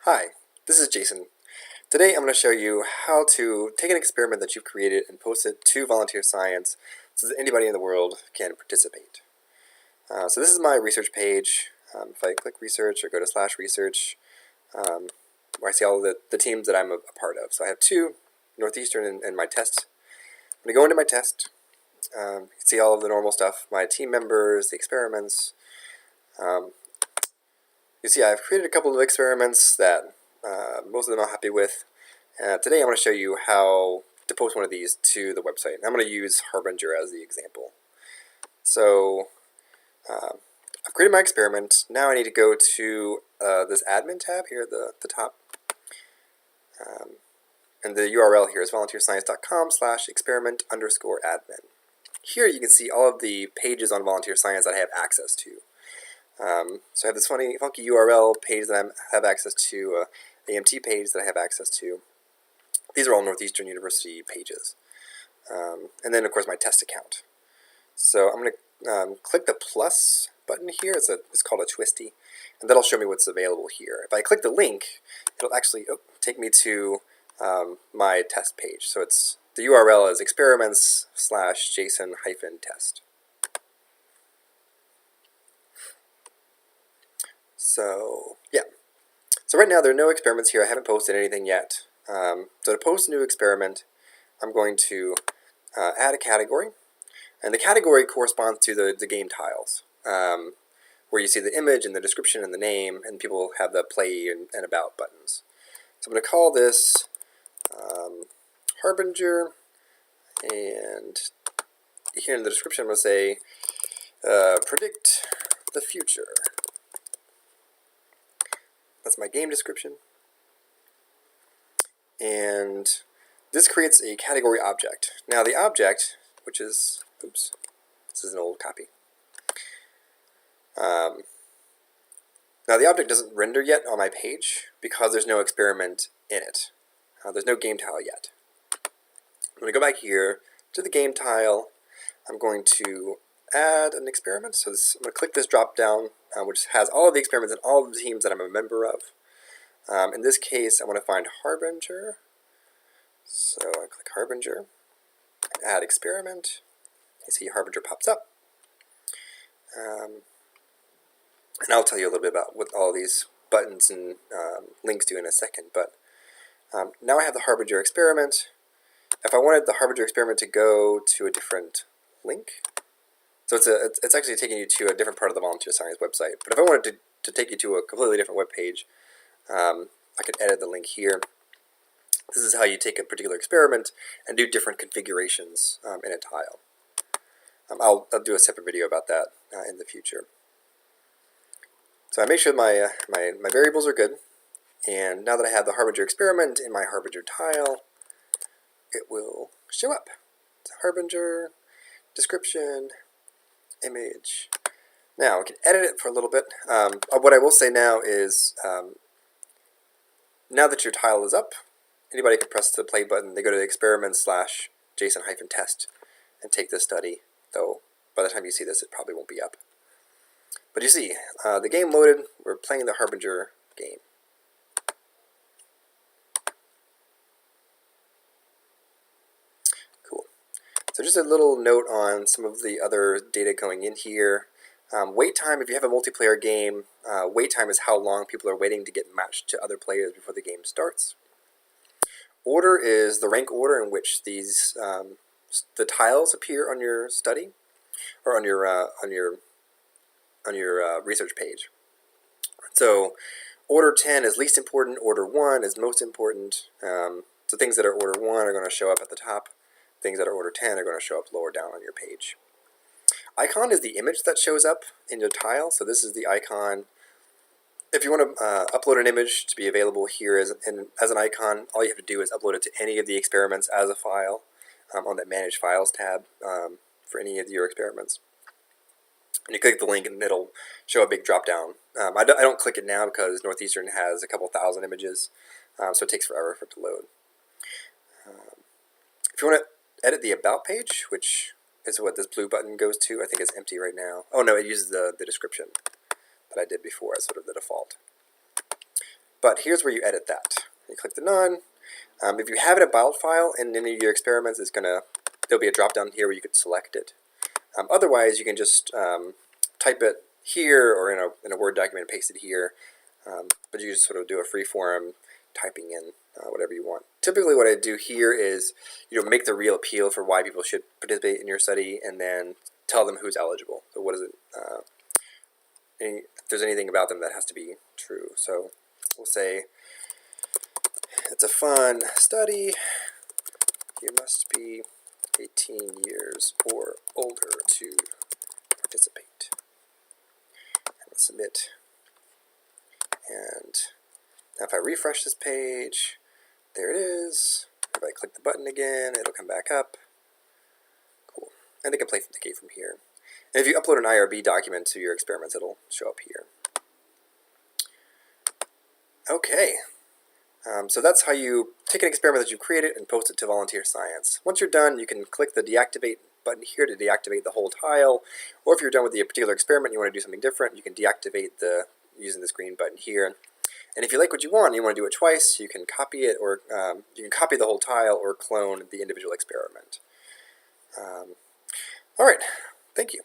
Hi, this is Jason. Today I'm going to show you how to take an experiment that you've created and post it to Volunteer Science so that anybody in the world can participate. So this is my research page. If I click research or go to /research, where I see all the teams that I'm a part of. So I have two, Northeastern and my test. I'm going to go into my test. You can see all of the normal stuff, my team members, the experiments. You see I've created a couple of experiments that most of them I'm happy with. Today I'm going to show you how to post one of these to the website. I'm going to use Harbinger as the example. So I've created my experiment. Now I need to go to this admin tab here at the top. And the URL here is volunteerscience.com/experiment_admin. Here you can see all of the pages on Volunteer Science that I have access to. So I have this funky URL page that I have access to, AMT page that I have access to. These are all Northeastern University pages. And then, of course, my test account. So I'm going to click the plus button here. It's called a twisty. And that'll show me what's available here. If I click the link, it'll actually take me to my test page. So the URL is experiments/jason-test. So, yeah. So right now there are no experiments here. I haven't posted anything yet. So to post a new experiment, I'm going to add a category. And the category corresponds to the game tiles, where you see the image and the description and the name, and people have the play and about buttons. So I'm going to call this Harbinger, and here in the description I'm going to say predict the future. That's my game description. And this creates a category object. Now the object, which is, oops, this is an old copy. Now the object doesn't render yet on my page because there's no experiment in it. There's no game tile yet. I'm going to go back here to the game tile. I'm going to add an experiment. So I'm going to click this drop down, which has all of the experiments and all of the teams that I'm a member of. In this case, I want to find Harbinger. So I click Harbinger, add experiment. You see Harbinger pops up. And I'll tell you a little bit about what all these buttons and links do in a second. But now I have the Harbinger experiment. If I wanted the Harbinger experiment to go to a different link, so it's actually taking you to a different part of the Volunteer Science website. But if I wanted to take you to a completely different web page, I could edit the link here. This is how you take a particular experiment and do different configurations in a tile. I'll do a separate video about that in the future. So I make sure my variables are good. And now that I have the Harbinger experiment in my Harbinger tile, it will show up. It's Harbinger, description, image. Now we can edit it for a little bit. What I will say now is, now that your tile is up, anybody can press the play button. They go to the experiments/jason-test and take this study, though by the time you see this it probably won't be up. But you see, the game loaded. We're playing the Harbinger game. Cool. So just a little note on some of the other data going in here. Wait time, if you have a multiplayer game, wait time is how long people are waiting to get matched to other players before the game starts. Order is the rank order in which these the tiles appear on your study or on your research page. So order 10 is least important, order 1 is most important. So things that are order 1 are going to show up at the top. Things that are order 10 are going to show up lower down on your page. Icon is the image that shows up in your tile. So this is the icon. If you want to upload an image to be available here as an icon, all you have to do is upload it to any of the experiments as a file on that Manage Files tab for any of your experiments. And you click the link and it'll show a big drop down. I don't click it now because Northeastern has a couple thousand images, so it takes forever for it to load. If you want to edit the About page, which is what this blue button goes to, I think it's empty right now. Oh no, it uses the description that I did before as sort of the default. But here's where you edit that. You click the none. If you have it a BIOT file in any of your experiments, there'll be a drop down here where you could select it. Otherwise, you can just type it here or in a Word document and paste it here. But you just sort of do a free form typing in whatever you want. Typically what I do here is make the real appeal for why people should participate in your study, and then tell them who's eligible. So what is it? If there's anything about them that has to be true. So we'll say it's a fun study. You must be 18 years or older to participate. And submit. And now if I refresh this page, there it is. If I click the button again, it'll come back up. Cool. And they can play the game from here. And if you upload an IRB document to your experiments, it'll show up here. Okay. So that's how you take an experiment that you've created and post it to Volunteer Science. Once you're done, you can click the deactivate button here to deactivate the whole tile. Or if you're done with the particular experiment and you want to do something different, you can deactivate using this green button here. And if you like what you want and you want to do it twice, you can copy it, or you can copy the whole tile or clone the individual experiment. All right, thank you.